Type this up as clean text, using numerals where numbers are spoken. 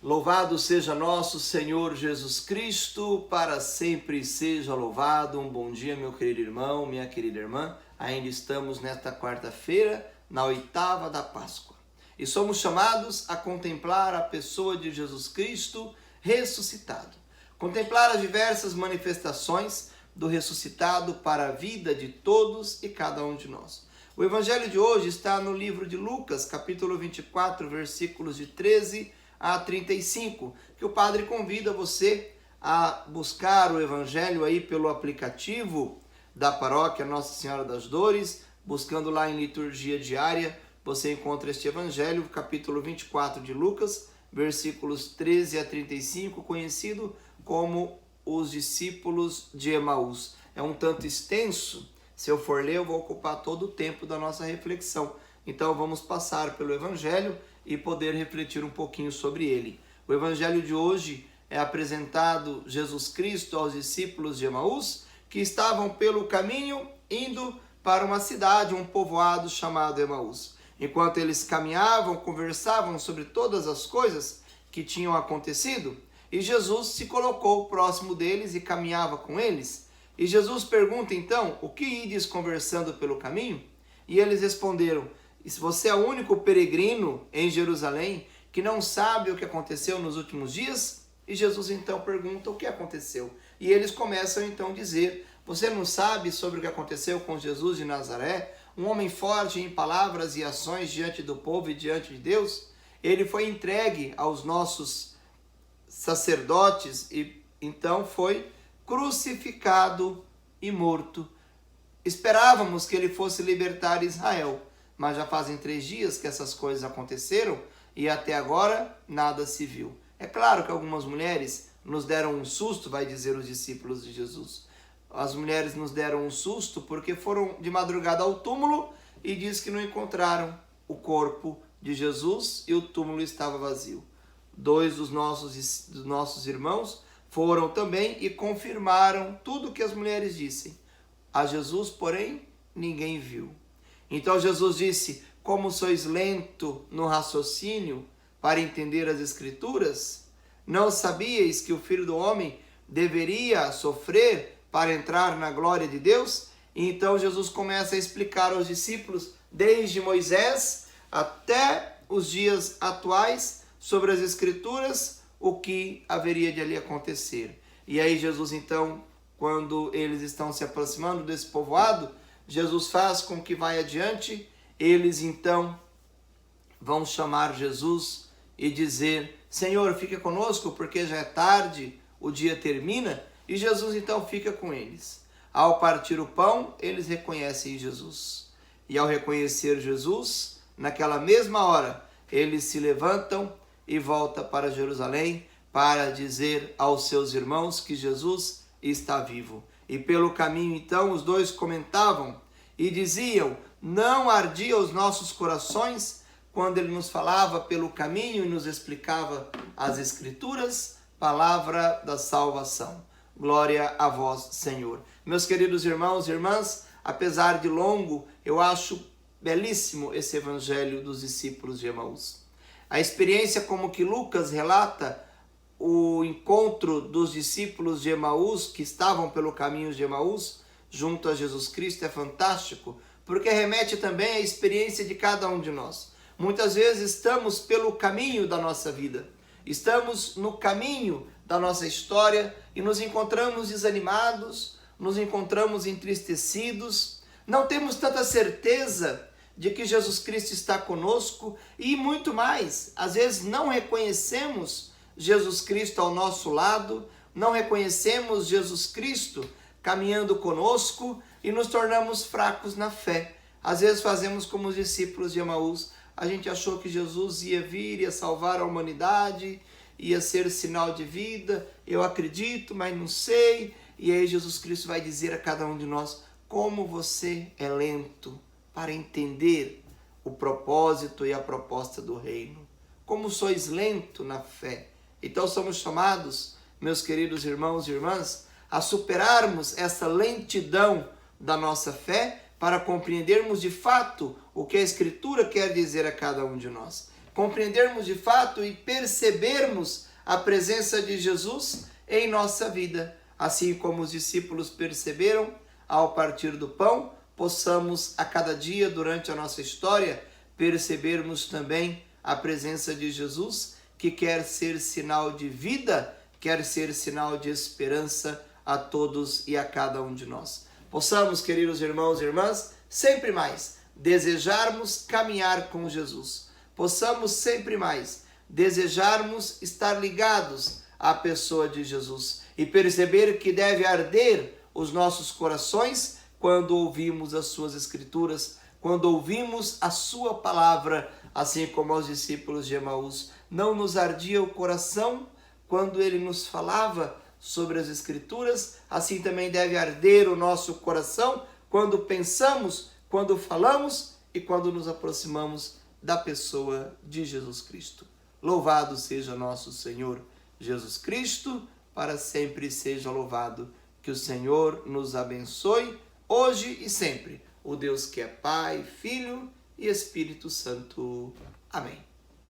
Louvado seja nosso Senhor Jesus Cristo, para sempre seja louvado. Um bom dia, meu querido irmão, minha querida irmã. Ainda estamos nesta quarta-feira, na oitava da Páscoa. E somos chamados a contemplar a pessoa de Jesus Cristo ressuscitado. Contemplar as diversas manifestações do ressuscitado para a vida de todos e cada um de nós. O evangelho de hoje está no livro de Lucas, capítulo 24, versículos de 13 a 35, que o padre convida você a buscar o evangelho aí pelo aplicativo da paróquia Nossa Senhora das Dores, buscando lá em liturgia diária, você encontra este evangelho, capítulo 24 de Lucas, versículos 13 a 35, conhecido como os discípulos de Emaús. É um tanto extenso, se eu for ler eu vou ocupar todo o tempo da nossa reflexão. Então vamos passar pelo evangelho e poder refletir um pouquinho sobre ele. O evangelho de hoje é apresentado Jesus Cristo aos discípulos de Emaús, que estavam pelo caminho indo para uma cidade, um povoado chamado Emaús. Enquanto eles caminhavam, conversavam sobre todas as coisas que tinham acontecido, e Jesus se colocou próximo deles e caminhava com eles. E Jesus pergunta então, o que ides conversando pelo caminho? E eles responderam, se você é o único peregrino em Jerusalém que não sabe o que aconteceu nos últimos dias? E Jesus então pergunta o que aconteceu. E eles começam então a dizer, você não sabe sobre o que aconteceu com Jesus de Nazaré? Um homem forte em palavras e ações diante do povo e diante de Deus? Ele foi entregue aos nossos sacerdotes e então foi crucificado e morto. Esperávamos que ele fosse libertar Israel, mas já fazem 3 dias que essas coisas aconteceram e até agora nada se viu. É claro que algumas mulheres nos deram um susto, vai dizer os discípulos de Jesus. As mulheres nos deram um susto porque foram de madrugada ao túmulo e diz que não encontraram o corpo de Jesus e o túmulo estava vazio. 2 dos nossos irmãos foram também e confirmaram tudo o que as mulheres dissem. A Jesus, porém, ninguém viu. Então Jesus disse, como sois lento no raciocínio para entender as Escrituras? Não sabíeis que o Filho do Homem deveria sofrer para entrar na glória de Deus? E então Jesus começa a explicar aos discípulos, desde Moisés até os dias atuais, sobre as Escrituras, o que haveria de ali acontecer. E aí Jesus então, quando eles estão se aproximando desse povoado, Jesus faz com que vai adiante, eles então vão chamar Jesus e dizer, Senhor, fica conosco porque já é tarde, o dia termina, e Jesus então fica com eles. Ao partir o pão, eles reconhecem Jesus. E ao reconhecer Jesus, naquela mesma hora, eles se levantam e voltam para Jerusalém para dizer aos seus irmãos que Jesus está vivo. E pelo caminho, então, os dois comentavam e diziam, não ardia os nossos corações quando ele nos falava pelo caminho e nos explicava as Escrituras, palavra da salvação. Glória a vós, Senhor. Meus queridos irmãos e irmãs, apesar de longo, eu acho belíssimo esse evangelho dos discípulos de Emaús. A experiência como que Lucas relata o encontro dos discípulos de Emaús, que estavam pelo caminho de Emaús, junto a Jesus Cristo, é fantástico, porque remete também à experiência de cada um de nós. Muitas vezes estamos pelo caminho da nossa vida, estamos no caminho da nossa história e nos encontramos desanimados, nos encontramos entristecidos, não temos tanta certeza de que Jesus Cristo está conosco e muito mais, às vezes não reconhecemos Jesus Cristo ao nosso lado, não reconhecemos Jesus Cristo caminhando conosco e nos tornamos fracos na fé. Às vezes fazemos como os discípulos de Emaús, a gente achou que Jesus ia vir, ia salvar a humanidade, ia ser sinal de vida, eu acredito, mas não sei. E aí Jesus Cristo vai dizer a cada um de nós, como você é lento para entender o propósito e a proposta do reino. Como sois lento na fé. Então somos chamados, meus queridos irmãos e irmãs, a superarmos essa lentidão da nossa fé para compreendermos de fato o que a Escritura quer dizer a cada um de nós. compreendermos de fato e percebermos a presença de Jesus em nossa vida. Assim como os discípulos perceberam ao partir do pão, possamos a cada dia durante a nossa história percebermos também a presença de Jesus, que quer ser sinal de vida, quer ser sinal de esperança a todos e a cada um de nós. Possamos, queridos irmãos e irmãs, sempre mais desejarmos caminhar com Jesus. Possamos sempre mais desejarmos estar ligados à pessoa de Jesus e perceber que deve arder os nossos corações quando ouvimos as suas escrituras, quando ouvimos a sua palavra, assim como aos discípulos de Emaús. Não nos ardia o coração quando ele nos falava sobre as escrituras, assim também deve arder o nosso coração quando pensamos, quando falamos e quando nos aproximamos da pessoa de Jesus Cristo. Louvado seja nosso Senhor Jesus Cristo, para sempre seja louvado. Que o Senhor nos abençoe hoje e sempre. O Deus que é Pai, Filho e Espírito Santo. Amém.